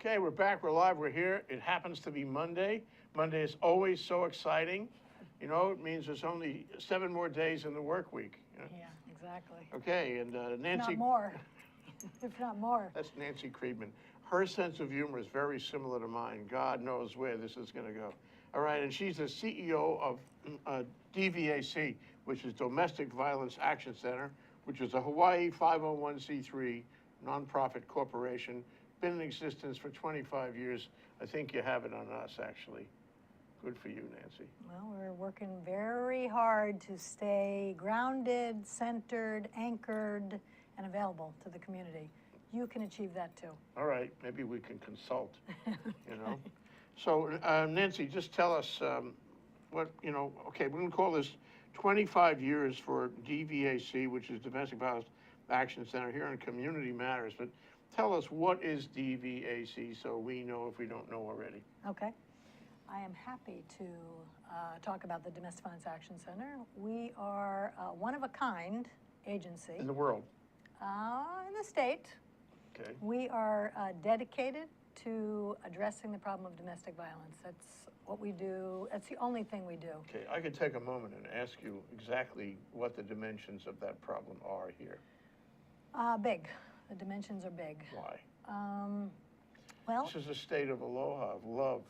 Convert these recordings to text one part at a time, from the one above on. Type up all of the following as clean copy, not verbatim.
Okay, we're back, we're live, we're here. It happens to be Monday. Monday is always so exciting. You know, it means there's only 7 more days in the work week. Yeah, exactly. Okay, and Nanci... Not more, if not more. That's Nanci Kriedman. Her sense of humor is very similar to mine. God knows where this is going to go. All right, and she's the CEO of DVAC, which is Domestic Violence Action Center, which is a Hawaii 501c3 nonprofit corporation, been in existence for 25 years. I think you have it on us, actually. Good for you, Nanci. Well, we're working very hard to stay grounded, centered, anchored, and available to the community. You can achieve that too. All right, maybe we can consult, you know. So, Nanci, just tell us what, you know, okay, we're going to call this 25 years for DVAC, which is Domestic Violence Action Center here in Community Matters, but tell us, what is DVAC so we know if we don't know already? Okay. I am happy to talk about the Domestic Violence Action Center. We are a one-of-a-kind agency. In the world? In the state. Okay. We are dedicated to addressing the problem of domestic violence. That's what we do. That's the only thing we do. Okay, I could take a moment and ask you exactly what the dimensions of that problem are here. Big. The dimensions are big. Why? Well, this is a state of aloha, of love.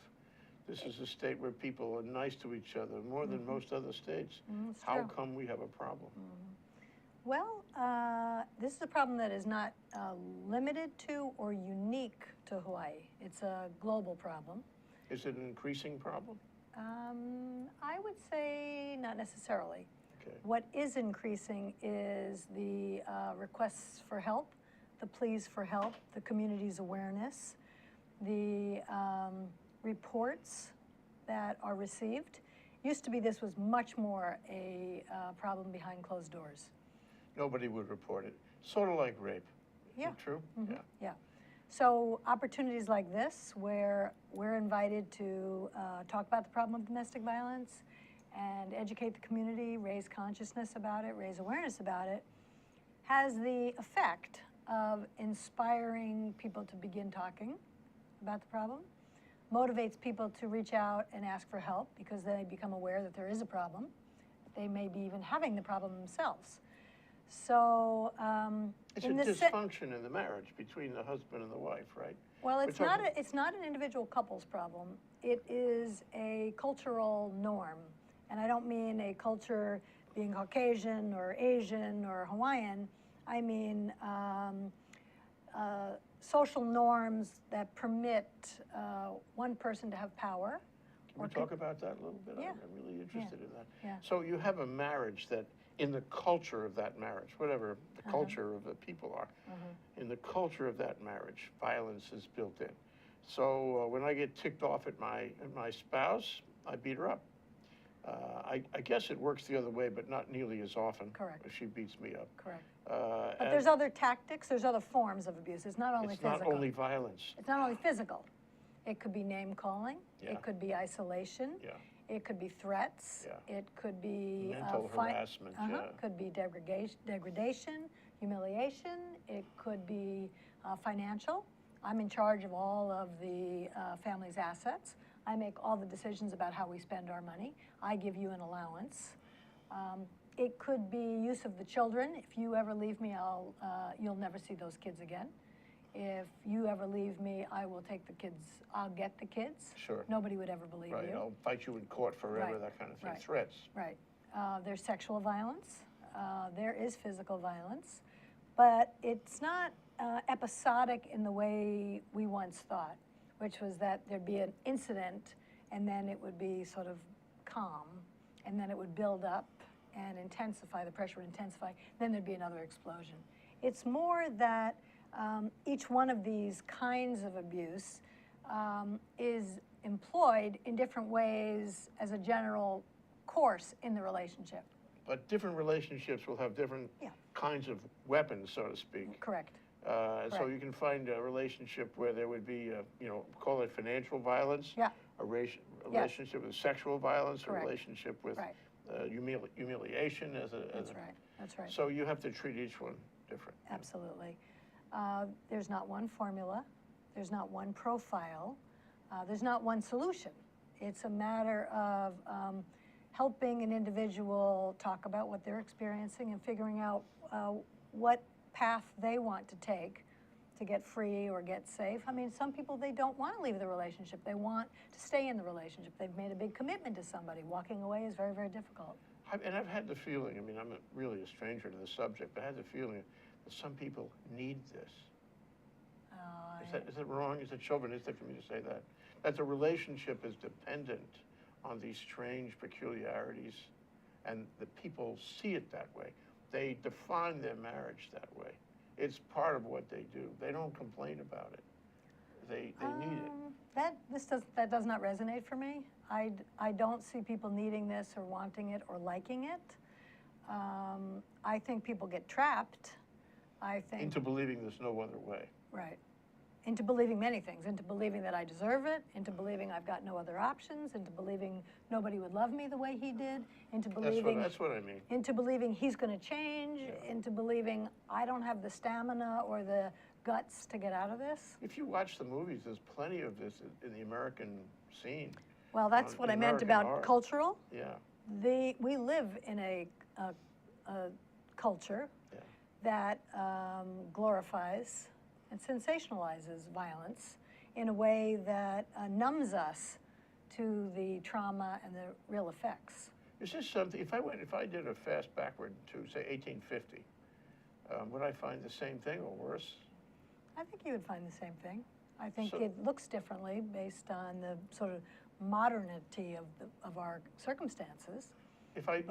This is a state where people are nice to each other more than most other states. How come we have a problem? Well, this is a problem that is not limited to or unique to Hawaii. It's a global problem. Is it an increasing problem? I would say not necessarily. Okay. What is increasing is the requests for help, the pleas for help, the community's awareness, the reports that are received. Used to be this was much more a problem behind closed doors. Nobody would report it. Sort of like rape. Yeah. Is it true? Yeah. Yeah. So opportunities like this, where we're invited to talk about the problem of domestic violence and educate the community, raise consciousness about it, raise awareness about it, has the effect of inspiring people to begin talking about the problem, motivates people to reach out and ask for help because they become aware that there is a problem. They may be even having the problem themselves. So it's a dysfunction in the marriage between the husband and the wife, right? Well, it's not an individual couple's problem. It is a cultural norm. And I don't mean a culture being Caucasian or Asian or Hawaiian. I mean social norms that permit one person to have power. Can we talk about that a little bit? Yeah. I'm really interested in that. Yeah. So you have a marriage that, in the culture of that marriage, whatever the culture of the people are, in the culture of that marriage, violence is built in. So when I get ticked off at my spouse, I beat her up. I guess it works the other way, but not nearly as often. Correct. If she beats me up. Correct. But there's other tactics, there's other forms of abuse. It's not only physical. It's not only violence. It's not only physical. It could be name calling. Yeah. It could be isolation. Yeah. It could be threats. Yeah. It could be mental harassment. Yeah. Could be degradation, humiliation. It could be financial. I'm in charge of all of the family's assets. I make all the decisions about how we spend our money. I give you an allowance. It could be use of the children. If you ever leave me, you'll never see those kids again. If you ever leave me, I will take the kids. I'll get the kids. Sure. Nobody would ever believe you. Right. I'll fight you in court forever. Right. That kind of thing. Right. Threats. Right. There's sexual violence. There is physical violence, but it's not episodic in the way we once thought, which was that there'd be an incident and then it would be sort of calm, and then it would build up and intensify, the pressure would intensify, then there'd be another explosion. It's more that each one of these kinds of abuse is employed in different ways as a general course in the relationship. But different relationships will have different kinds of weapons, so to speak. Correct. So you can find a relationship where there would be, call it financial violence, a relationship with sexual violence, Correct. a relationship with humiliation as a. That's right. So you have to treat each one different. Absolutely. There's not one formula. There's not one profile. There's not one solution. It's a matter of helping an individual talk about what they're experiencing and figuring out what path they want to take to get free or get safe. I mean, some people, they don't want to leave the relationship. They want to stay in the relationship. They've made a big commitment to somebody. Walking away is very, very difficult. And I've had the feeling, I mean, I'm really a stranger to the subject, but I had the feeling that some people need this. Is that wrong? Is it chauvinistic for me to say that? That the relationship is dependent on these strange peculiarities, and the people see it that way. They define their marriage that way. It's part of what they do. They don't complain about it. They need it. That does not resonate for me. I don't see people needing this or wanting it or liking it. I think people get trapped. Into believing there's no other way. Right. Into believing many things. Into believing that I deserve it. Into believing I've got no other options. Into believing nobody would love me the way he did. Into believing that's what I mean. Into believing he's going to change. Yeah. Into believing I don't have the stamina or the guts to get out of this. If you watch the movies, there's plenty of this in the American scene. Well, that's what I meant about art. Cultural. Yeah. We live in a culture that glorifies and sensationalizes violence in a way that numbs us to the trauma and the real effects. Is this something, if I did a fast backward to, say, 1850, would I find the same thing or worse? I think you would find the same thing. I think it looks differently based on the sort of modernity of our circumstances. If I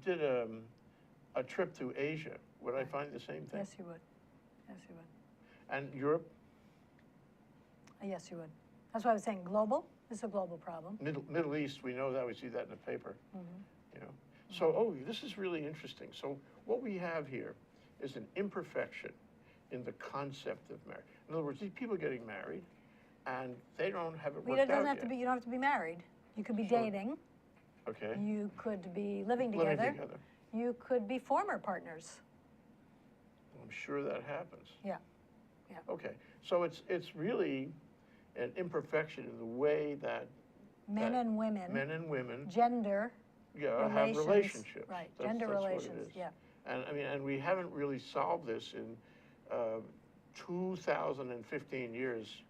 did a trip to Asia, would I find the same thing? Yes, you would. Yes, you would. And Europe? Yes, you would. That's why I was saying global. This is a global problem. Middle East, we know that. We see that in the paper. Mm-hmm. You know. So, this is really interesting. So, what we have here is an imperfection in the concept of marriage. In other words, these people getting married, and they don't have it worked out yet. You don't have to be married. You could be dating. Okay. You could be living together. You could be former partners. I'm sure that happens. Yeah. Yeah. Okay. So it's really an imperfection in the way that men and women, gender, have relationships. Right. That's Gender relations. What it is. Yeah. And I mean, and we haven't really solved this in 2015 years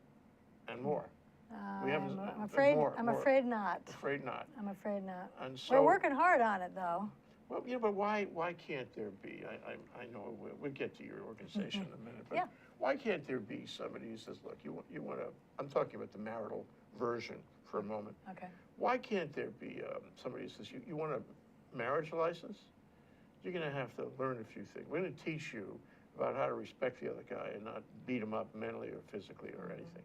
and more. I'm afraid not. I'm afraid not. I'm afraid not. And so, we're working hard on it, though. Well, but why can't there be? I know we'll get to your organization in a minute, but why can't there be somebody who says, look, you want to? I'm talking about the marital version for a moment. Okay. Why can't there be somebody who says, you want a marriage license? You're going to have to learn a few things. We're going to teach you about how to respect the other guy and not beat him up mentally or physically or anything.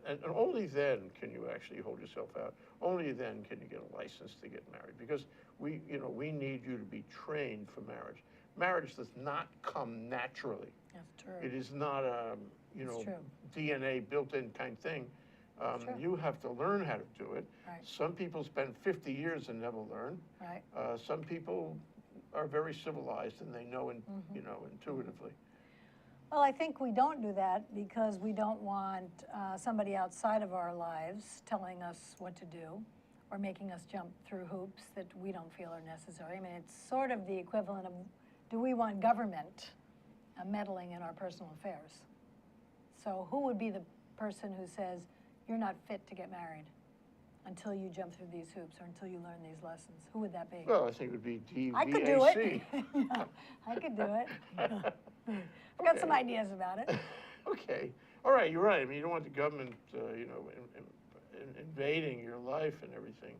And only then can you actually hold yourself out. Only then can you get a license to get married, because we need you to be trained for marriage. Marriage does not come naturally. That's true. It is not a DNA built-in kind of thing. You have to learn how to do it. Right. Some people spend 50 years and never learn. Right. Some people are very civilized and they know, intuitively. Well, I think we don't do that because we don't want somebody outside of our lives telling us what to do or making us jump through hoops that we don't feel are necessary. I mean, it's sort of the equivalent of, do we want government meddling in our personal affairs? So who would be the person who says, you're not fit to get married until you jump through these hoops or until you learn these lessons? Who would that be? Well, I think it would be DVAC. I could do it. Yeah, I could do it. I've got some ideas about it. Okay. All right, you're right. I mean, you don't want the government, invading your life and everything.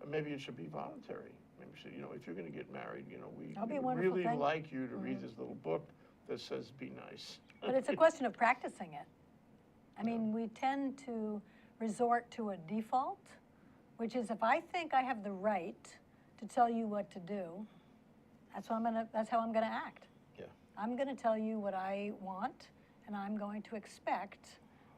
Maybe it should be voluntary. Maybe, if you're going to get married, we really like you to read this little book that says be nice. But it's a question of practicing it. I mean, we tend to resort to a default, which is if I think I have the right to tell you what to do, that's how I'm going to act. Yeah. I'm going to tell you what I want, and I'm going to expect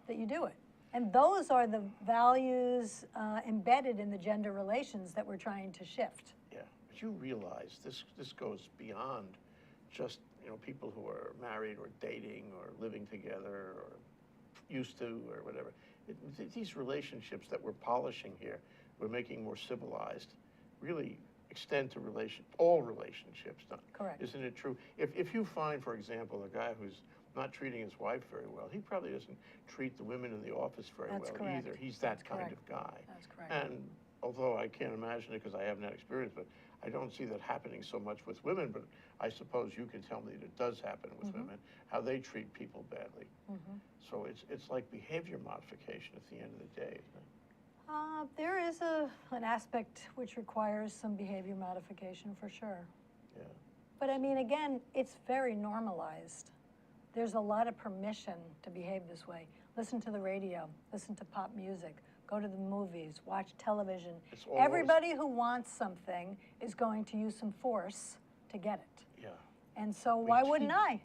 that you do it. And those are the values embedded in the gender relations that we're trying to shift. Yeah, but you realize this goes beyond just people who are married or dating or living together or used to or whatever. These relationships that we're polishing here, we're making more civilized, really extend to all relationships. Correct. Isn't it true? If you find, for example, a guy who's not treating his wife very well, he probably doesn't treat the women in the office very That's well correct. either. He's that That's kind correct. of guy. That's correct. And although I can't imagine it because I haven't had experience, but I don't see that happening so much with women, but I suppose you can tell me that it does happen with women, how they treat people badly. So it's like behavior modification at the end of the day, isn't it? There is an aspect which requires some behavior modification for sure. Yeah. But I mean, again, it's very normalized. There's a lot of permission to behave this way. Listen to the radio, listen to pop music, go to the movies, watch television. Everybody who wants something is going to use some force to get it. Yeah. And so why wouldn't I?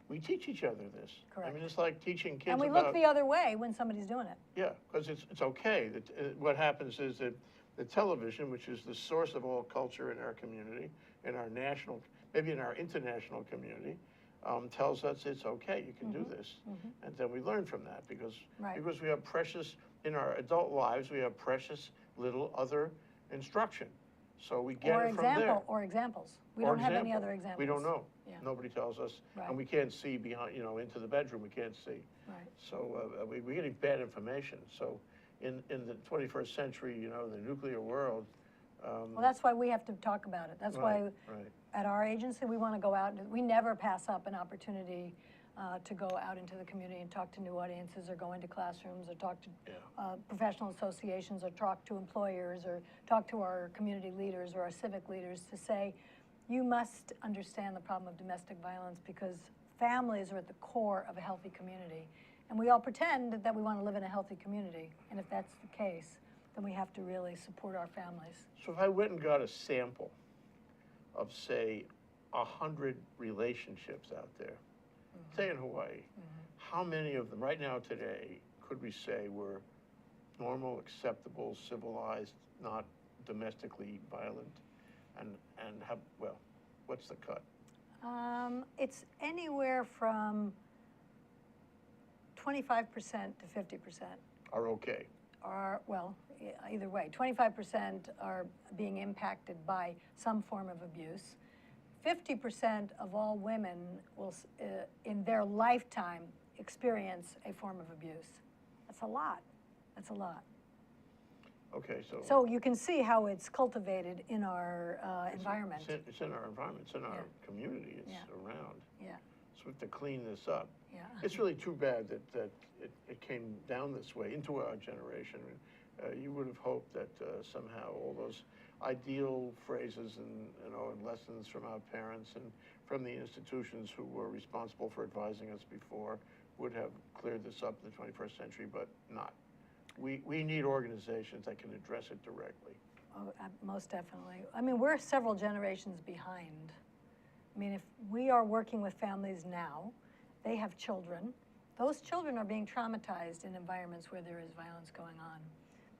We teach each other this. Correct. I mean, it's like teaching kids And we look the other way when somebody's doing it. Yeah, because it's okay. That what happens is that the television, which is the source of all culture in our community, in our national, maybe in our international community, tells us it's okay, you can do this. And then we learn from that because we have precious, in our adult lives, we have precious little other instruction. So we get it from there. Or examples. We don't have any other examples. We don't know. Yeah. Nobody tells us. Right. And we can't see behind, into the bedroom, we can't see. Right. So we're getting bad information. So in the 21st century, the nuclear world. Well, that's why we have to talk about it. That's why at our agency, we want to go out. We never pass up an opportunity to go out into the community and talk to new audiences or go into classrooms or talk to professional associations or talk to employers or talk to our community leaders or our civic leaders to say, you must understand the problem of domestic violence because families are at the core of a healthy community. And we all pretend that we want to live in a healthy community. And if that's the case, then we have to really support our families. So if I went and got a sample of, say, 100 relationships out there, say in Hawaii, how many of them right now today could we say were normal, acceptable, civilized, not domestically violent, and have, well, what's the cut? It's anywhere from 25% to 50%. Are okay. Well, either way, 25% are being impacted by some form of abuse. 50% of all women will, in their lifetime, experience a form of abuse. That's a lot. That's a lot. Okay, so you can see how it's cultivated in our environment. It's in our environment. It's in our community. It's around. Yeah. So we have to clean this up. Yeah. It's really too bad that it came down this way into our generation. You would have hoped that somehow all those ideal phrases and lessons from our parents and from the institutions who were responsible for advising us before would have cleared this up in the 21st century, but not. We need organizations that can address it directly. Oh, most definitely. I mean, we're several generations behind. I mean, if we are working with families now, they have children. Those children are being traumatized in environments where there is violence going on.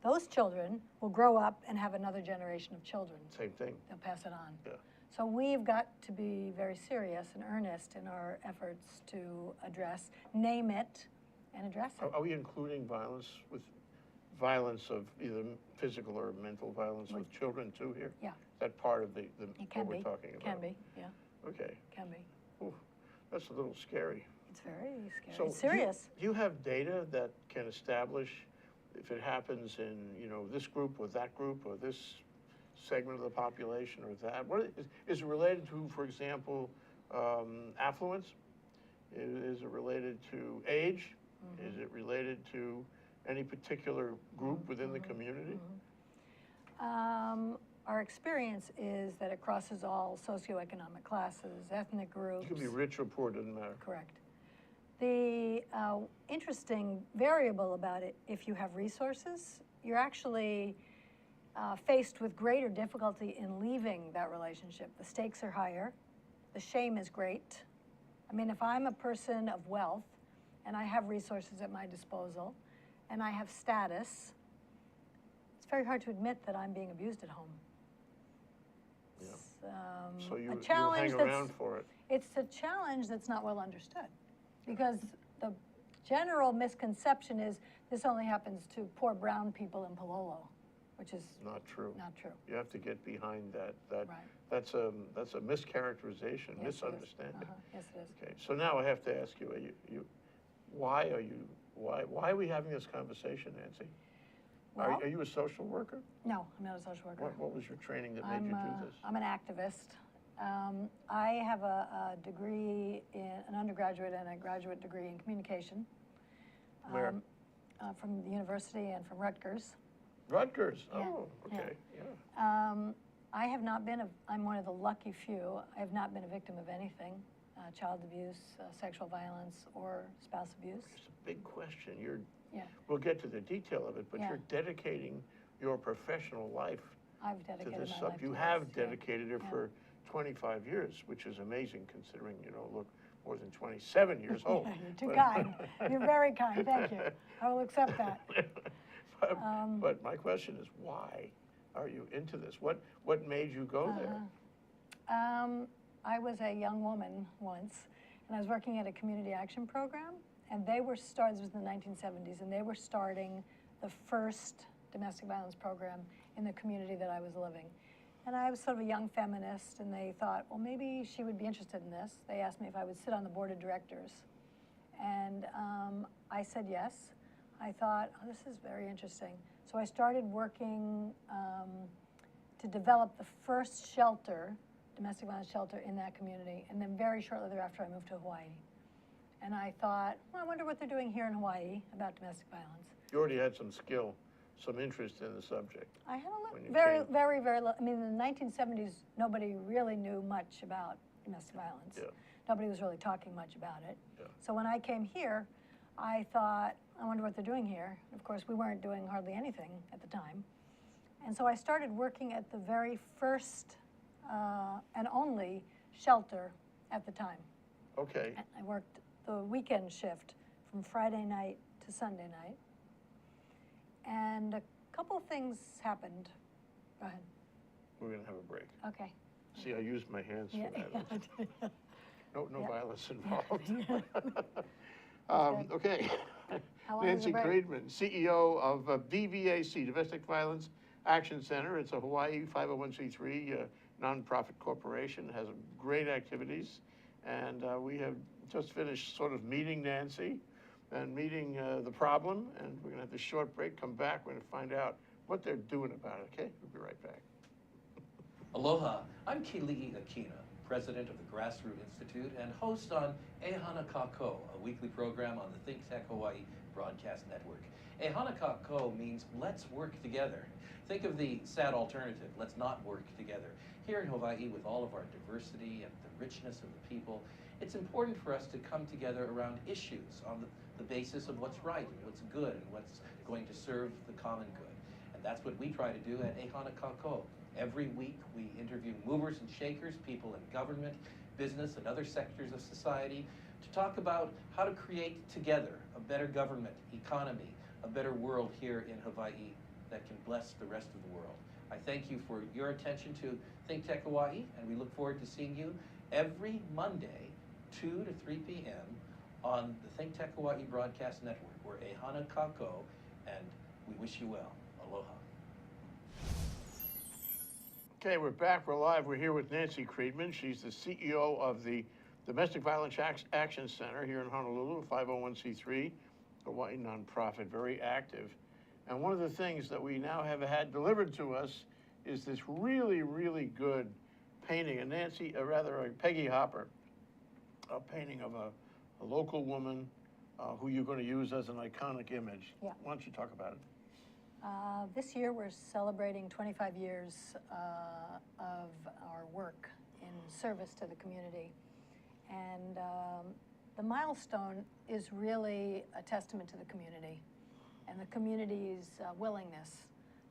Those children will grow up and have another generation of children. Same thing. They'll pass it on. Yeah. So we've got to be very serious and earnest in our efforts to address, name it, and address it. Are we including violence of either physical or mental violence with children too here? Yeah. Is that part of what we're talking about? Can be, yeah. Okay. Can be. Ooh, that's a little scary. It's very scary. So it's serious. Do you have data that can establish if it happens in, this group or that group or this segment of the population or that? What is it related to, for example, affluence? Is it related to age? Is it related to any particular group within the community? Our experience is that it crosses all socioeconomic classes, ethnic groups. You can be rich or poor, doesn't matter. Correct. The interesting variable about it, if you have resources, you're actually faced with greater difficulty in leaving that relationship. The stakes are higher. The shame is great. I mean, if I'm a person of wealth and I have resources at my disposal and I have status, it's very hard to admit that I'm being abused at home. Yeah. It's, So you challenge hang around for it. It's a challenge that's not well understood because the general misconception is this only happens to poor brown people in Palolo, which is Not true. not true. You have to get behind that. Right. That's a mischaracterization, Yes, it is. misunderstanding. Yes, it is. Okay, so now I have to ask you, why are we having this conversation, Nanci? Well, Are you a social worker? no, I'm not a social worker. What was your training that made you do this? I'm an activist. I have a degree an undergraduate and a graduate degree in communication. Where? From the university and from Rutgers. Rutgers, Yeah, oh, yeah. okay, yeah. I have not been, I'm one of the lucky few, I have not been a victim of anything, child abuse, sexual violence, or spouse abuse. It's a big question. Yeah, We'll get to the detail of it, but Yeah. you're dedicating your professional life I've to dedicated this my subject. life You to have this, yeah. dedicated it Yeah. for 25 years, which is amazing considering, look, more than 27 years old. You're too But- kind. You're very kind, thank you. I will accept that. But my question is, why are you into this? What made you go there? I was a young woman once, and I was working at a community action program, and they were this was in the 1970s, and they were starting the first domestic violence program in the community that I was living. And I was sort of a young feminist, and they thought, well, maybe she would be interested in this. They asked me if I would sit on the board of directors. And I said yes. I thought, oh, this is very interesting. So I started working to develop the first shelter, domestic violence shelter in that community. And then very shortly thereafter, I moved to Hawaii. And I thought, well, I wonder what they're doing here in Hawaii about domestic violence. You already had some skill, some interest in the subject. I had When you very, came. very, very, I mean, in the 1970s, nobody really knew much about domestic violence. Yeah. Nobody was really talking much about it. Yeah. So when I came here, I thought, I wonder what they're doing here. Of course, we weren't doing hardly anything at the time. And so I started working at the very first and only shelter at the time. Okay. I worked the weekend shift from Friday night to Sunday night. And a couple things happened. Go ahead. We're going to have a break. Okay. See, I used my hands for that. No Yeah. violence involved. good. Okay. How long is the Nanci break? Kriedman, CEO of DVAC, Domestic Violence Action Center. It's a Hawaii 501c3 nonprofit corporation, has great activities. And we have just finished sort of meeting Nanci and meeting the problem. And we're going to have this short break, come back, we're going to find out what they're doing about it, okay? We'll be right back. Aloha, I'm Kili'i Akina, president of the Grassroot Institute and host on Ehana Kako, a weekly program on the ThinkTech Hawaii broadcast network. Ehana Kako means let's work together. Think of the sad alternative, let's not work together. Here in Hawaii, with all of our diversity and the richness of the people, it's important for us to come together around issues on the basis of what's right and what's good and what's going to serve the common good. And that's what we try to do at Ehana Kako. Every week we interview movers and shakers, people in government, business, and other sectors of society to talk about how to create together a better government, economy, a better world here in Hawaii that can bless the rest of the world. I thank you for your attention to ThinkTech Hawaii, and we look forward to seeing you every Monday, 2 to 3 p.m. on the ThinkTech Hawaii Broadcast Network. We're Ehana Kako, and we wish you well. Aloha. Okay, we're back, we're live. We're here with Nanci Kriedman. She's the CEO of the Domestic Violence Action Center here in Honolulu, 501c3, Hawaii nonprofit, very active. And one of the things that we now have had delivered to us is this really, really good painting, Peggy Hopper, a painting of a local woman who you're going to use as an iconic image. Yeah. Why don't you talk about it? This year we're celebrating 25 years of our work in service to the community. And the milestone is really a testament to the community and the community's willingness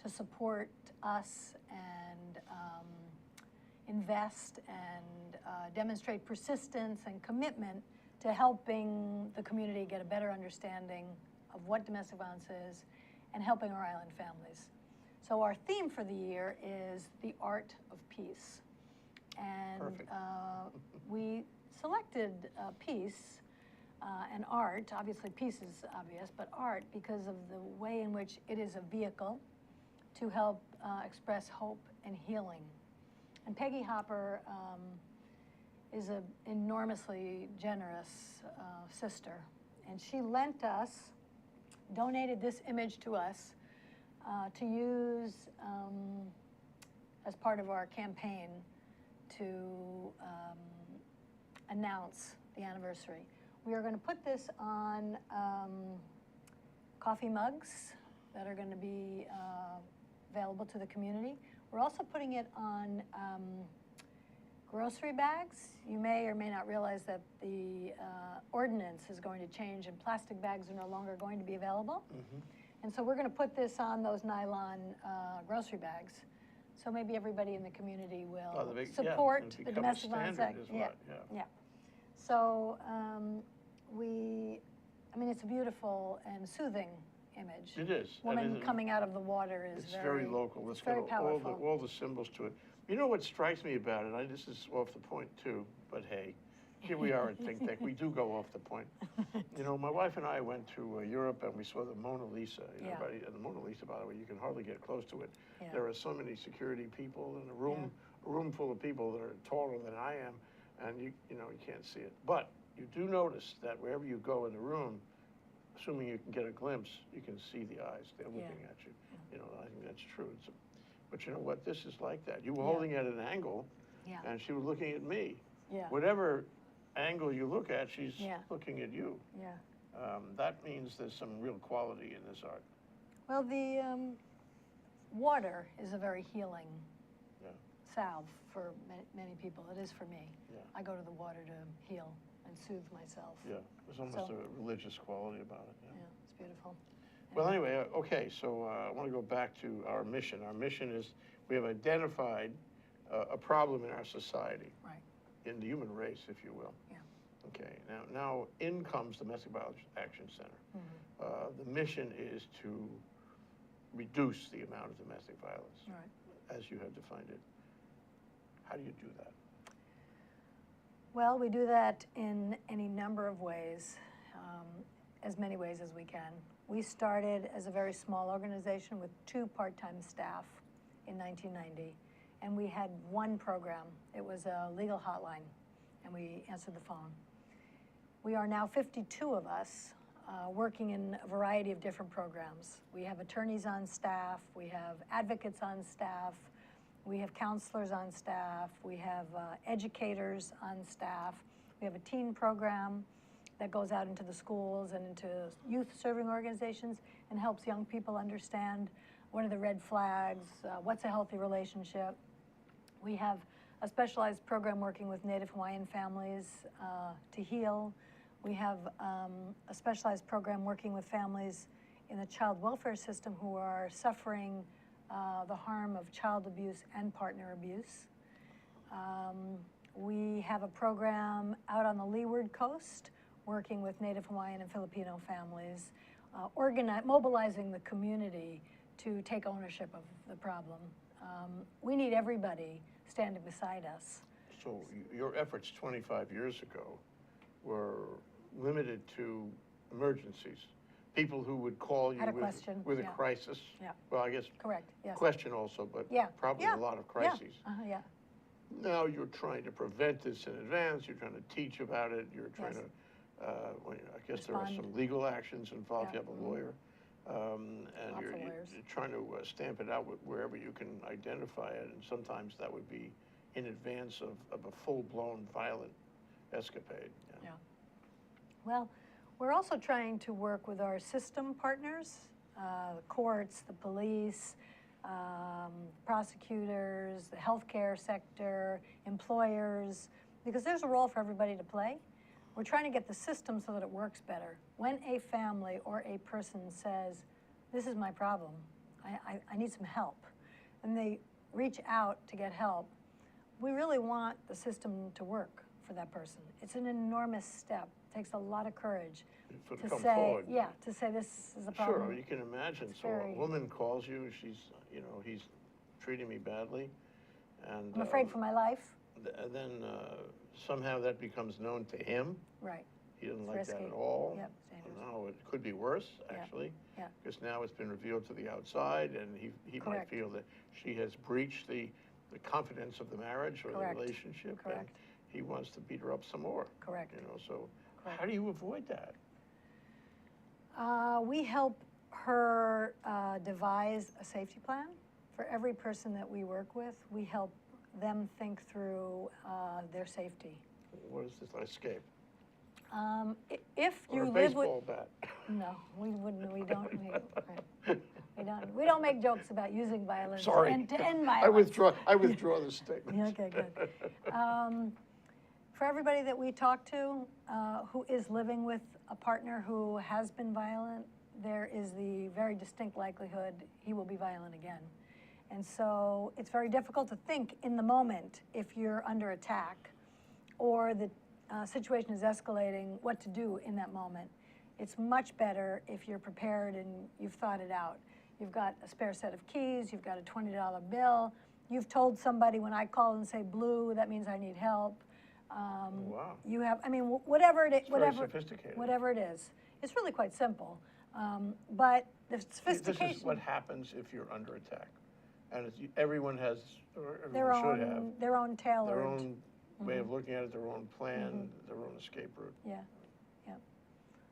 to support us and invest and demonstrate persistence and commitment to helping the community get a better understanding of what domestic violence is and helping our island families. So our theme for the year is the art of peace. And Perfect. we selected peace and art. Obviously, peace is obvious, but art, because of the way in which it is a vehicle to help express hope and healing. And Peggy Hopper is an enormously generous sister, and she lent us, donated this image to us to use as part of our campaign to announce the anniversary. We are going to put this on coffee mugs that are going to be available to the community. We're also putting it on grocery bags. You may or may not realize that the ordinance is going to change and plastic bags are no longer going to be available. Mm-hmm. And so we're going to put this on those nylon grocery bags. So maybe everybody in the community will support the domestic violence act. Yeah. So I mean, it's a beautiful and soothing image. It is. Woman coming out of the water is very local. It's very powerful. All the symbols to it. You know what strikes me about it? This is off the point too, but hey, here we are at ThinkTech. We do go off the point. You know, my wife and I went to Europe and we saw the Mona Lisa. You know, and the Mona Lisa, by the way, you can hardly get close to it. Yeah. There are so many security people in a room full of people that are taller than I am, and you can't see it. But you do notice that wherever you go in the room, assuming you can get a glimpse, you can see the eyes. They're looking at you. You know, I think that's true. But you know what? This is like that. You were holding at an angle, and she was looking at me. Yeah. Whatever angle you look at, she's looking at you. Yeah. That means there's some real quality in this art. Well, the water is a very healing salve for many people. It is for me. Yeah. I go to the water to heal and soothe myself. Yeah, there's almost a religious quality about it. Yeah, it's beautiful. Well, anyway, okay, so I want to go back to our mission. Our mission is we have identified a problem in our society, in the human race, if you will. Yeah. Okay, now in comes Domestic Violence Action Center. Mm-hmm. The mission is to reduce the amount of domestic violence, as you have defined it. How do you do that? Well, we do that in any number of ways, as many ways as we can. We started as a very small organization with 2 part-time staff in 1990, and we had one program. It was a legal hotline, and we answered the phone. We are now 52 of us working in a variety of different programs. We have attorneys on staff, we have advocates on staff, we have counselors on staff, we have educators on staff, we have a teen program that goes out into the schools and into youth serving organizations and helps young people understand what are the red flags, what's a healthy relationship. We have a specialized program working with Native Hawaiian families to heal. We have a specialized program working with families in the child welfare system who are suffering the harm of child abuse and partner abuse. We have a program out on the Leeward Coast working with Native Hawaiian and Filipino families, mobilizing the community to take ownership of the problem. We need everybody standing beside us. So your efforts 25 years ago were limited to emergencies. People who would call you with a crisis. Yeah. Well, I guess correct. Yes. Question also, but probably a lot of crises. Yeah. Now you're trying to prevent this in advance. You're trying to teach about it. You're trying to. I guess there are some legal actions involved. You have a lawyer, and you're trying to stamp it out wherever you can identify it. And sometimes that would be in advance of a full-blown violent escapade. Yeah. Well, we're also trying to work with our system partners, the courts, the police, prosecutors, the healthcare sector, employers, because there's a role for everybody to play. We're trying to get the system so that it works better. When a family or a person says, this is my problem, I need some help, and they reach out to get help, we really want the system to work for that person. It's an enormous step. It takes a lot of courage to say, forward. To say this is a problem. Sure, you can imagine. So a woman calls you, he's treating me badly, and I'm afraid for my life. And then somehow that becomes known to him. Right. He doesn't like that risky. at all. Yep, it's dangerous. No, it could be worse, Yeah, actually. yeah. Because now it's been revealed to the outside, and he might Correct. feel that she has breached the confidence of the marriage or Correct. the relationship. Correct. And he wants to beat her up some more. Correct. You know, so Correct. how do you avoid that? We help her devise a safety plan. For every person that we work with, we help them think through their safety. What is this, like escape? If Or you a live with, baseball bat? no, we wouldn't, we don't, right. We don't make jokes about using violence Sorry. and to end violence. I withdraw the statement. Yeah, okay, good. For everybody that we talk to who is living with a partner who has been violent, there is the very distinct likelihood he will be violent again. And so it's very difficult to think in the moment if you're under attack or the situation is escalating, what to do in that moment. It's much better if you're prepared and you've thought it out. You've got a spare set of keys, you've got a $20 bill, you've told somebody when I call and say blue, that means I need help. Wow. You have, I mean, whatever it is, It's very sophisticated. whatever it is. It's really quite simple. But the sophistication. This is what happens if you're under attack. And everyone has, or their everyone should have, own, their own tailored. their own way of looking at it, their own plan, their own escape route. Yeah, yeah,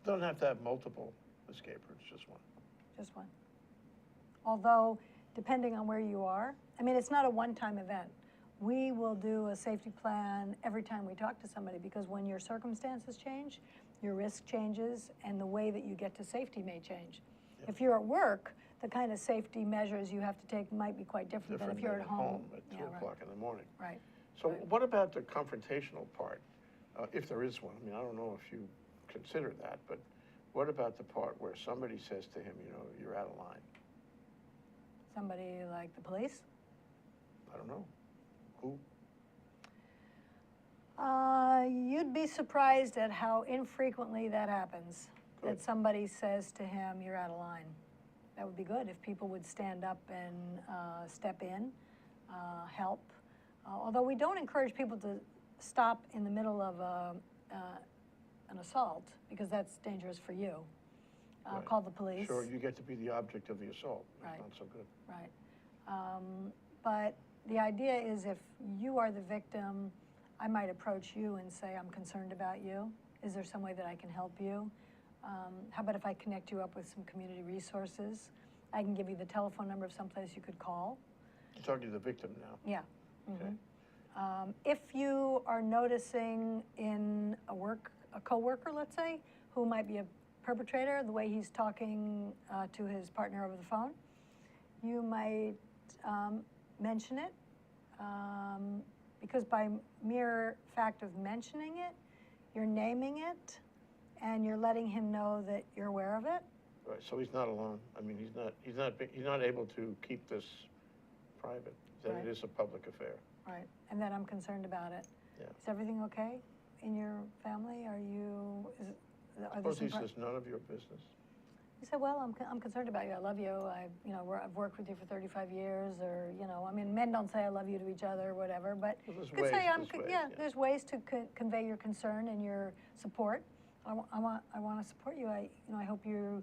Don't have to have multiple escape routes, just one. just one. Although, depending on where you are, I mean, it's not a one-time event. We will do a safety plan every time we talk to somebody because when your circumstances change, your risk changes, and the way that you get to safety may change. Yeah. If you're at work, the kind of safety measures you have to take might be quite different than if you're than at home. at Yeah, 2 right. o'clock in the morning. Right. So Right. what about the confrontational part, if there is one? I mean, I don't know if you consider that, but what about the part where somebody says to him, you know, you're out of line? Somebody like the police? I don't know. Who? You'd be surprised at how infrequently that happens. Good. That somebody says to him, you're out of line. That would be good if people would stand up and step in, help. Although we don't encourage people to stop in the middle of an assault because that's dangerous for you. Right. Call the police. Sure, you get to be the object of the assault. Right. That's not so good. Right. But the idea is if you are the victim, I might approach you and say, I'm concerned about you. Is there some way that I can help you? How about if I connect you up with some community resources? I can give you the telephone number of someplace you could call. You're talking to the victim now. Yeah. Okay. If you are noticing in a coworker, let's say, who might be a perpetrator, the way he's talking to his partner over the phone, you might mention it, because by mere fact of mentioning it, you're naming it, and you're letting him know that you're aware of it. Right, so he's not alone. I mean, he's not able to keep this private, that Right. it is a public affair. Right, and that I'm concerned about it. Yeah. Is everything okay in your family? Are there Suppose he some says, none of your business. You say, well, I'm concerned about you. I love you. I've worked with you for 35 years, or, I mean, men don't say I love you to each other or whatever, but Well, there's you could ways, say, there's ways, yeah, yeah. there's ways to convey your concern and your support. I want to support you. I hope you,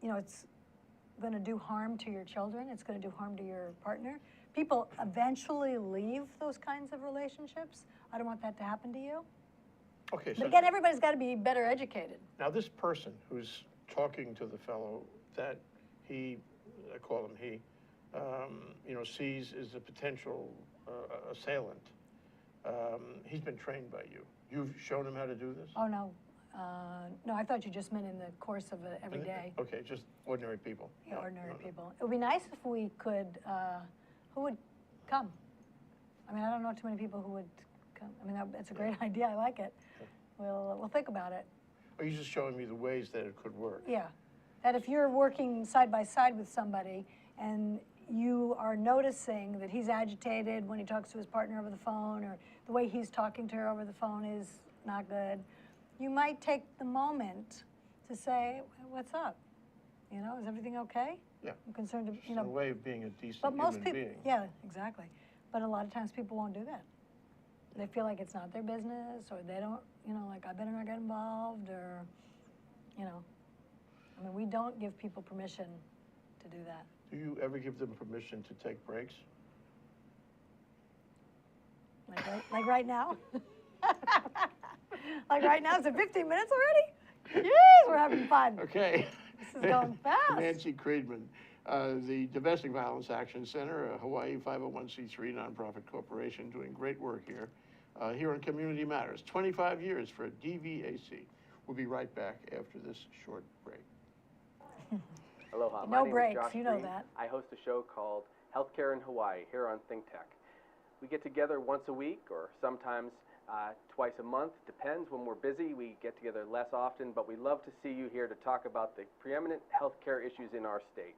it's going to do harm to your children. It's going to do harm to your partner. People eventually leave those kinds of relationships. I don't want that to happen to you. Okay, But so again, everybody's got to be better educated. now this person who's talking to the fellow that he, I call him he, sees as a potential assailant, he's been trained by you. You've shown him how to do this? Oh, no. No, I thought you just meant in the course of every day. Okay, just ordinary people. Yeah, No, ordinary no, no. people. It would be nice if we could, who would come? I mean, I don't know too many people who would come. I mean, that's a great idea. I like it. We'll think about it. Are you just showing me the ways that it could work? Yeah. That if you're working side by side with somebody and you are noticing that he's agitated when he talks to his partner over the phone, or the way he's talking to her over the phone is not good, you might take the moment to say, what's up? Is everything okay? Yeah. I'm concerned, Just a way of being a decent but most human people, being. yeah, exactly. But a lot of times people won't do that. They feel like it's not their business, or they don't you know, like, I better not get involved, or, you know. I mean, we don't give people permission to do that. Do you ever give them permission to take breaks? Like right now? Like right now, is it 15 minutes already? Yes, we're having fun. Okay. This is going fast. Nanci Kriedman, the Domestic Violence Action Center, a Hawaii 501c3 nonprofit corporation, doing great work here, here on Community Matters. 25 years for DVAC. We'll be right back after this short break. Aloha, No my name breaks, is Josh you know Green. that. I host a show called Healthcare in Hawaii here on ThinkTech. We get together once a week or sometimes twice a month. Depends. When we're busy, we get together less often, but we love to see you here to talk about the preeminent healthcare issues in our state.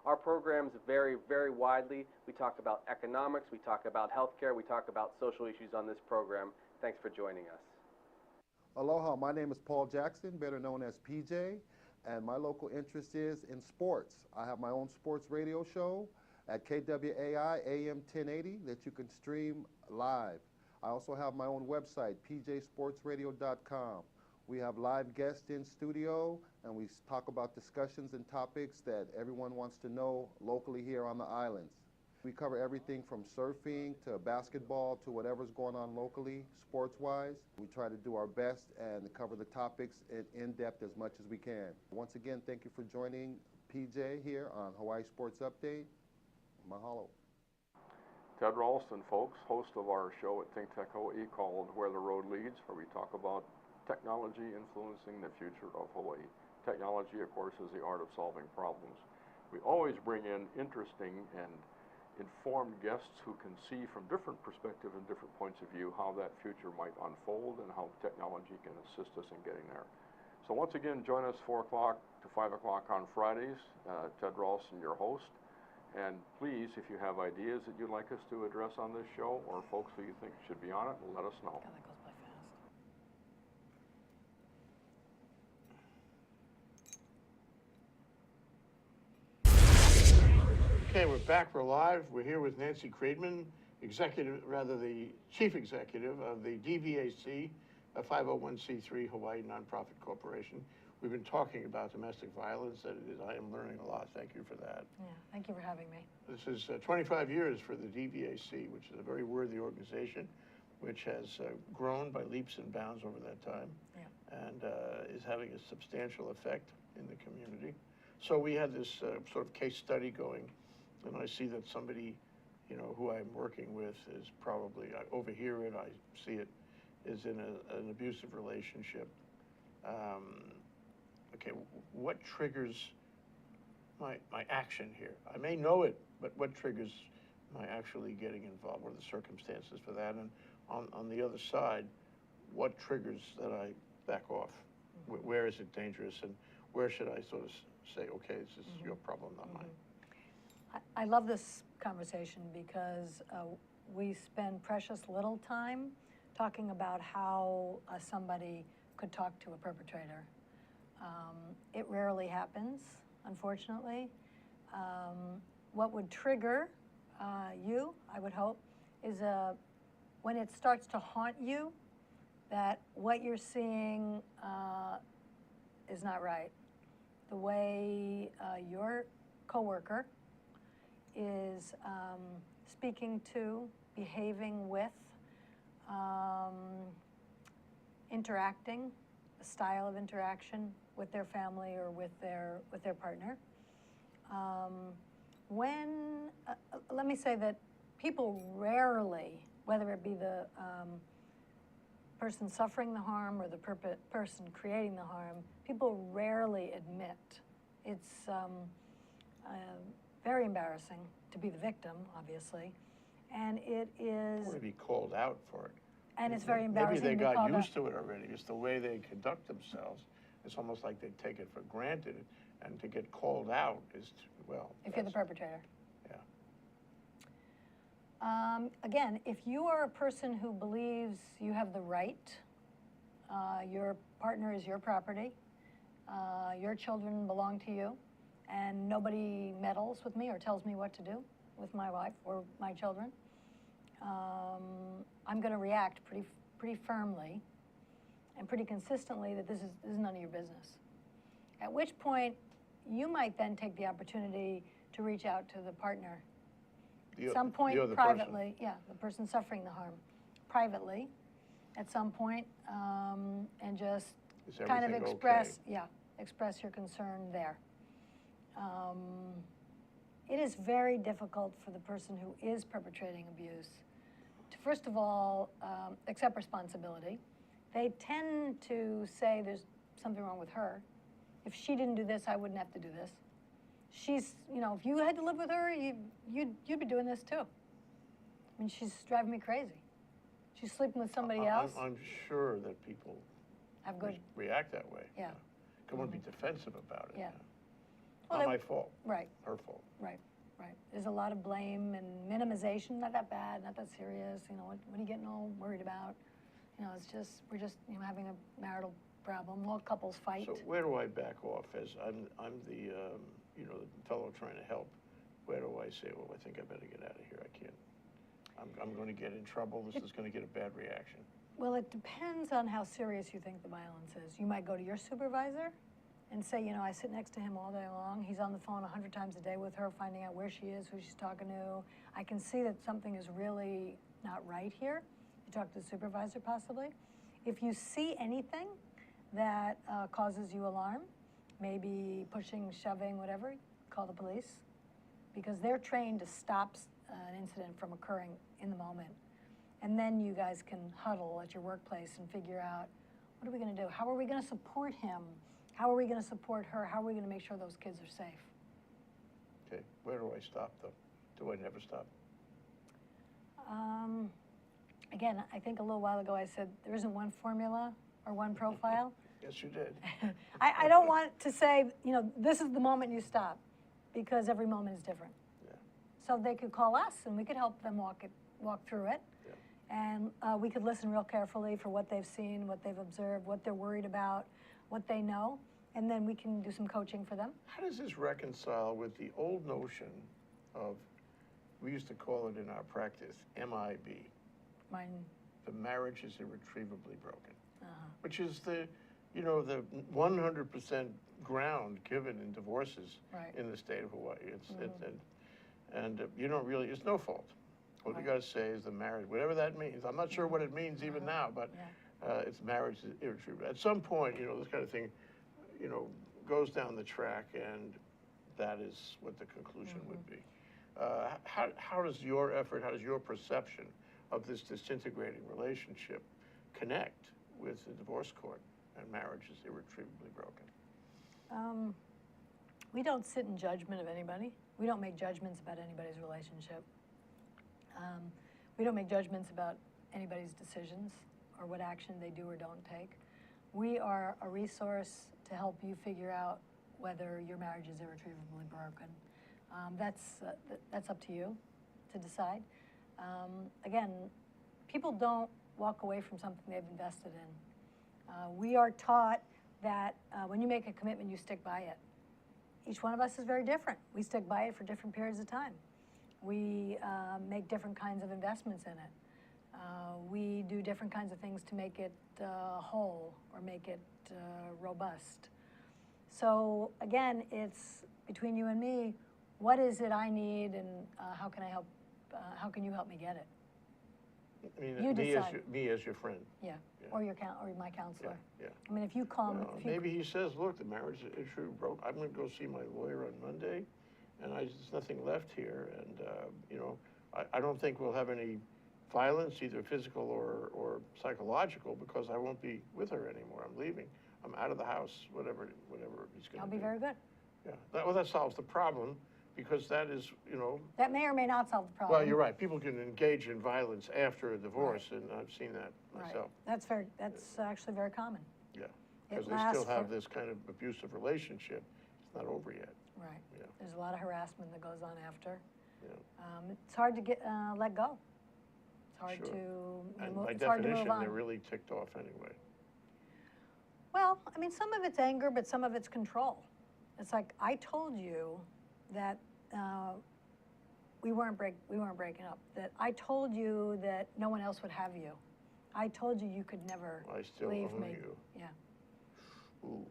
Our programs vary very widely. We talk about economics, we talk about healthcare, we talk about social issues on this program. Thanks for joining us. Aloha, my name is Paul Jackson, better known as PJ, and my local interest is in sports. I have my own sports radio show at KWAI AM 1080 that you can stream live. I also have my own website, pjsportsradio.com. We have live guests in studio, and we talk about discussions and topics that everyone wants to know locally here on the islands. We cover everything from surfing to basketball to whatever's going on locally, sports-wise. We try to do our best and cover the topics in depth as much as we can. Once again, thank you for joining PJ here on Hawaii Sports Update. Mahalo. Ted Ralston, folks, host of our show at ThinkTech Hawaii called Where the Road Leads, where we talk about technology influencing the future of Hawaii. Technology, of course, is the art of solving problems. We always bring in interesting and informed guests who can see from different perspectives and different points of view how that future might unfold and how technology can assist us in getting there. So once again, join us 4 o'clock to 5 o'clock on Fridays. Ted Ralston, your host. And please, if you have ideas that you'd like us to address on this show, or folks who you think should be on it, let us know. God, that goes by fast. Okay, we're back, we're live. We're here with Nanci Kriedman, the chief executive of the DVAC, a 501c3 Hawaii nonprofit corporation. We've been talking about domestic violence, I am learning a lot. Thank you for that. Yeah, thank you for having me. This is 25 years for the DVAC, which is a very worthy organization, which has grown by leaps and bounds over that time, and is having a substantial effect in the community. So we had this sort of case study going, and I see that somebody, you know, who I'm working with is probably, I overhear it, I see it, is in an abusive relationship. Okay, what triggers my action here? I may know it, but what triggers my actually getting involved? What are the circumstances for that? And on the other side, what triggers that I back off? Where is it dangerous, and where should I sort of say, okay, this is your problem, not mine? I love this conversation because we spend precious little time talking about how somebody could talk to a perpetrator. It rarely happens, unfortunately. What would trigger you, I would hope, is when it starts to haunt you, that what you're seeing is not right. The way your coworker is speaking to, behaving with, interacting, the style of interaction with their family or with their partner. Let me say that people rarely, whether it be the person suffering the harm or the person creating the harm, people rarely admit. It's very embarrassing to be the victim, obviously, and it is. I want to be called out for it. And it's very embarrassing. Maybe they to be got called used to it already. It's the way they conduct themselves. It's almost like they take it for granted, and to get called out is, well. If you're the perpetrator. Yeah. Again, if you are a person who believes you have the right, your partner is your property, your children belong to you, and nobody meddles with me or tells me what to do with my wife or my children, I'm going to react pretty firmly. and pretty consistently that this is none of your business. At which point, you might then take the opportunity to reach out to the partner. The At some point, other person. privately, yeah, the person suffering the harm, privately, at some point, and just Is kind of everything express, okay? yeah, express your concern there. It is very difficult for the person who is perpetrating abuse to, first of all, accept responsibility. They tend to say there's something wrong with her. If she didn't do this, I wouldn't have to do this. She's, you know, if you had to live with her, you'd be doing this too. I mean, she's driving me crazy. She's sleeping with somebody else. I'm sure that people Have good, react that way. Yeah. Come on, be defensive about it. Yeah. Not Well, my fault, right, her fault. right. There's a lot of blame and minimization. Not that bad, not that serious. You know, what are you getting all worried about? You know, we're just having a marital problem. All couples fight. So where do I back off as I'm the, the fellow trying to help? Where do I say, well, I think I better get out of here, I can't. I'm going to get in trouble, this is going to get a bad reaction. Well, it depends on how serious you think the violence is. You might go to your supervisor and say, I sit next to him all day long. He's on the phone 100 times a day with her, finding out where she is, who she's talking to. I can see that something is really not right here. You talk to the supervisor, possibly. If you see anything that causes you alarm, maybe pushing, shoving, whatever, call the police, because they're trained to stop an incident from occurring in the moment. And then you guys can huddle at your workplace and figure out, what are we going to do? How are we going to support him? How are we going to support her? How are we going to make sure those kids are safe? Okay, where do I stop though? Do I never stop? Again, I think a little while ago I said there isn't one formula or one profile. Yes, you did. I don't want to say, this is the moment you stop, because every moment is different. Yeah. So they could call us and we could help them walk through it. Yeah. And we could listen real carefully for what they've seen, what they've observed, what they're worried about, what they know, and then we can do some coaching for them. How does this reconcile with the old notion of, we used to call it in our practice, MIB, Mine, the marriage is irretrievably broken, uh-huh. which is the 100% ground given in divorces Right. in the state of Hawaii. You don't really, it's no fault. What we got to say is the marriage, whatever that means. I'm not sure what it means even now, but it's marriage is irretrievable. At some point, this kind of thing, goes down the track, and that is what the conclusion would be. How does your effort, how does your perception of this disintegrating relationship connect with the divorce court and marriage is irretrievably broken? We don't sit in judgment of anybody. We don't make judgments about anybody's relationship. We don't make judgments about anybody's decisions or what action they do or don't take. We are a resource to help you figure out whether your marriage is irretrievably broken. That's up to you to decide. Again, people don't walk away from something they've invested in. We are taught that when you make a commitment, you stick by it. Each one of us is very different. We stick by it for different periods of time. We make different kinds of investments in it. We do different kinds of things to make it whole or make it robust. So again, it's between you and me. What is it I need, and how can I help? How can you help me get it? I mean, You me decide. me as your friend. Yeah, Yeah. or or my counselor. Yeah. I mean, if you call me, Well, if you, maybe he says, look, the marriage issue broke. I'm going to go see my lawyer on Monday, and there's nothing left here. And, I don't think we'll have any violence, either physical or psychological, because I won't be with her anymore. I'm leaving. I'm out of the house, whatever he's going to do. I'll be very good. Yeah. That solves the problem, because that is, That may or may not solve the problem. well, you're right. People can engage in violence after a divorce, and I've seen that myself. Right. That's actually very common. Yeah. It Because they lasts still have for- this kind of abusive relationship. It's not over yet. Right. Yeah. There's a lot of harassment that goes on after. Yeah. It's hard to let go. It's hard Sure. to And move, by it's hard to move definition, on. they're really ticked off anyway. Well, I mean, some of it's anger, but some of it's control. It's like, I told you that we weren't breaking up. That I told you that no one else would have you. I told you you could never I still leave own me. you. Yeah, Ooh,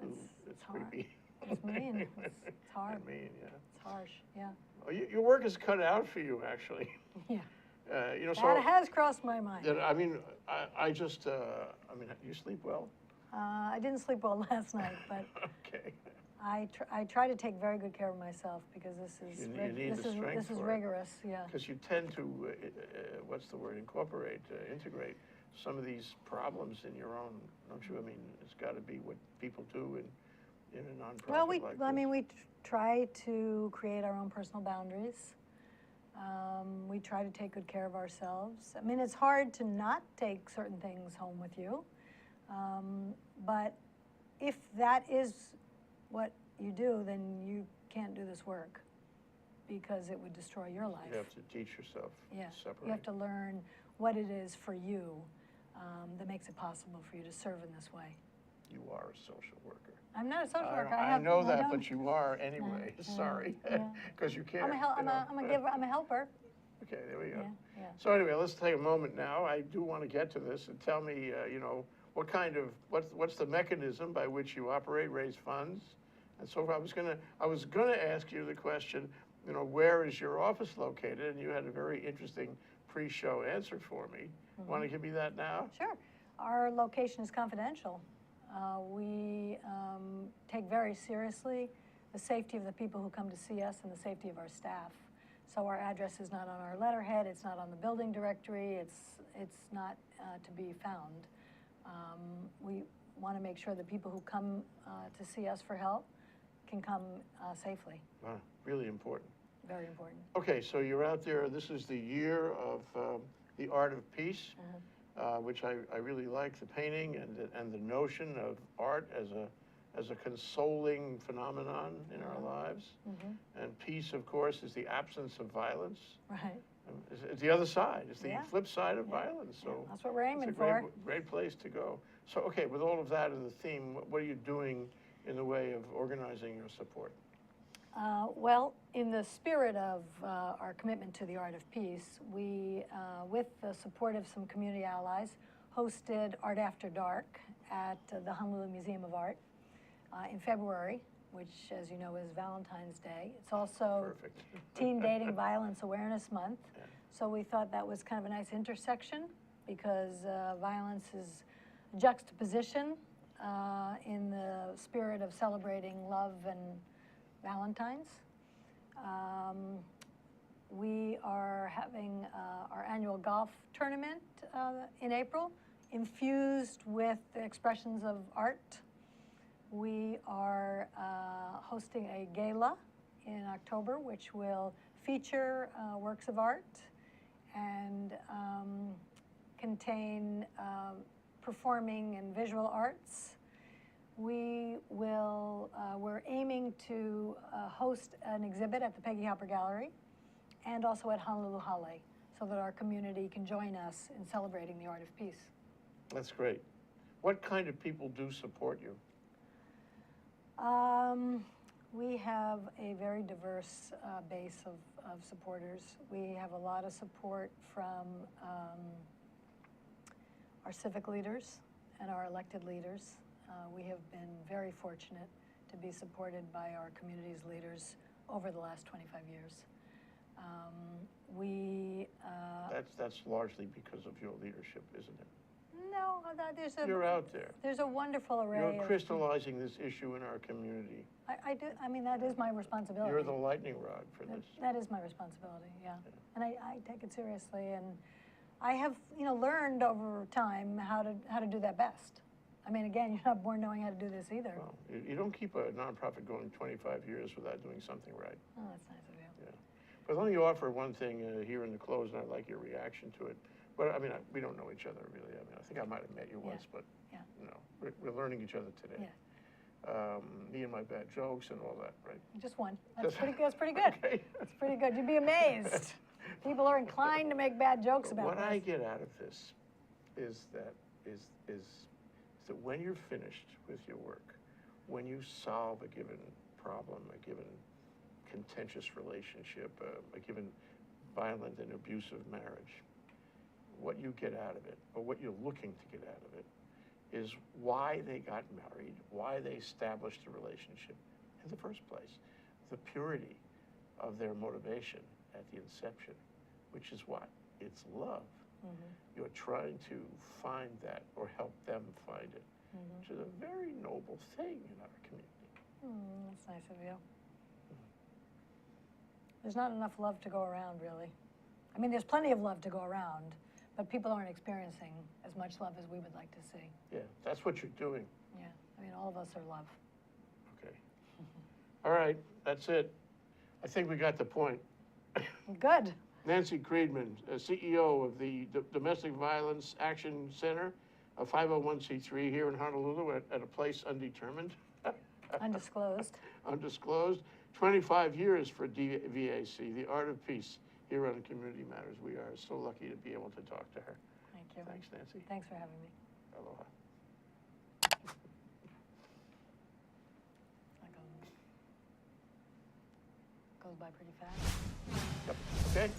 it's it's hard. creepy. It's mean. It's hard. I mean, yeah. It's harsh. Yeah, Oh, your work is cut out for you, actually. yeah. You know, so That has crossed my mind. I mean, I just, I mean, you sleep well? I didn't sleep well last night, but Okay. I try to take very good care of myself because this is You need the strength this is for it. rigorous. Yeah. Because you tend to, what's the word, incorporate, integrate some of these problems in your own, don't you? I mean, it's got to be what people do in a nonprofit Well, like I this. mean, we try to create our own personal boundaries. We try to take good care of ourselves. I mean, it's hard to not take certain things home with you, but if that is what you do, then you can't do this work because it would destroy your life. You have to teach yourself Yeah, to separate. you have to learn what it is for you that makes it possible for you to serve in this way. You are a social worker. I'm not a social worker. I know that, don't- but you are anyway. Yeah, Sorry, yeah. because you can't. I'm a giver. I'm a helper. Okay, there we go. Yeah, yeah. So anyway, let's take a moment now. I do want to get to this and tell me, you know, what kind of what's the mechanism by which you operate, raise funds, and so forth. I was gonna ask you the question, you know, where is your office located? And you had a very interesting pre-show answer for me. Want to give me that now? Sure. Our location is confidential. We take very seriously the safety of the people who come to see us and the safety of our staff. So our address is not on our letterhead, it's not on the building directory, it's not to be found. We want to make sure that people who come to see us for help can come safely. Wow, really important. Very important. Okay, so you're out there. This is the year of the art of peace, which I really like, the painting and the notion of art as a consoling phenomenon in our lives. And peace, of course, is the absence of violence. Right. It's the other side. It's the Yeah. flip side of Yeah. violence. So That's what we're aiming it's a for. great place to go. So, okay, with all of that as the theme, what are you doing in the way of organizing your support? Well, in the spirit of our commitment to the art of peace, we, with the support of some community allies, hosted Art After Dark at the Honolulu Museum of Art in February, which, as you know, is Valentine's Day. It's also Perfect. Teen Dating Violence Awareness Month. Yeah. So we thought that was kind of a nice intersection because violence is juxtaposition in the spirit of celebrating love and Valentine's. We are having our annual golf tournament in April, infused with expressions of art. We are hosting a gala in October, which will feature works of art and contain performing and visual arts. We will, we're aiming to host an exhibit at the Peggy Hopper Gallery and also at Honolulu Hale so that our community can join us in celebrating the art of peace. That's great. What kind of people do support you? We have a very diverse base of supporters. We have a lot of support from our civic leaders and our elected leaders. We have been very fortunate to be supported by our community's leaders over the last 25 years. That's largely because of your leadership, isn't it? No, there's a... You're out there. There's a wonderful array You're of... crystallizing this issue in our community. I do, I mean, that is my responsibility. You're the lightning rod for this. That is my responsibility, yeah. And I take it seriously, and I have, you know, learned over time how to do that best. I mean, again, you're not born knowing how to do this either. Well, you don't keep a nonprofit going 25 years without doing something right. Oh, that's nice of you. Yeah. But let me offer one thing here in the close, and I'd like your reaction to it. But I mean, we don't know each other really. I mean, I think I might have met you once, but Yeah. you know, we're learning each other today. Yeah. Me and my bad jokes and all that, right? Just one. That's Just- pretty good. That's pretty good. Okay. That's pretty good. You'd be amazed. People are inclined to make bad jokes about What this. I get out of this is that when you're finished with your work, when you solve a given problem, a given contentious relationship, a given violent and abusive marriage, what you get out of it, or what you're looking to get out of it, is why they got married, why they established a relationship in the first place, the purity of their motivation at the inception, which is what? It's love. You're trying to find that or help them find it, which is a very noble thing in our community. That's nice of you. There's not enough love to go around, really. I mean, there's plenty of love to go around, but people aren't experiencing as much love as we would like to see. Yeah, that's what you're doing. Yeah, I mean, all of us are love. Okay. All right, that's it. I think we got the point. Good. Nanci Kriedman, CEO of the Domestic Violence Action Center, a 501c3 here in Honolulu at a place undetermined, Undisclosed. undisclosed. 25 years for DVAC, the art of peace, here on Community Matters. We are so lucky to be able to talk to her. Thank you. Thanks, Nanci. Thanks for having me. Aloha. That goes by pretty fast. Yep. Okay.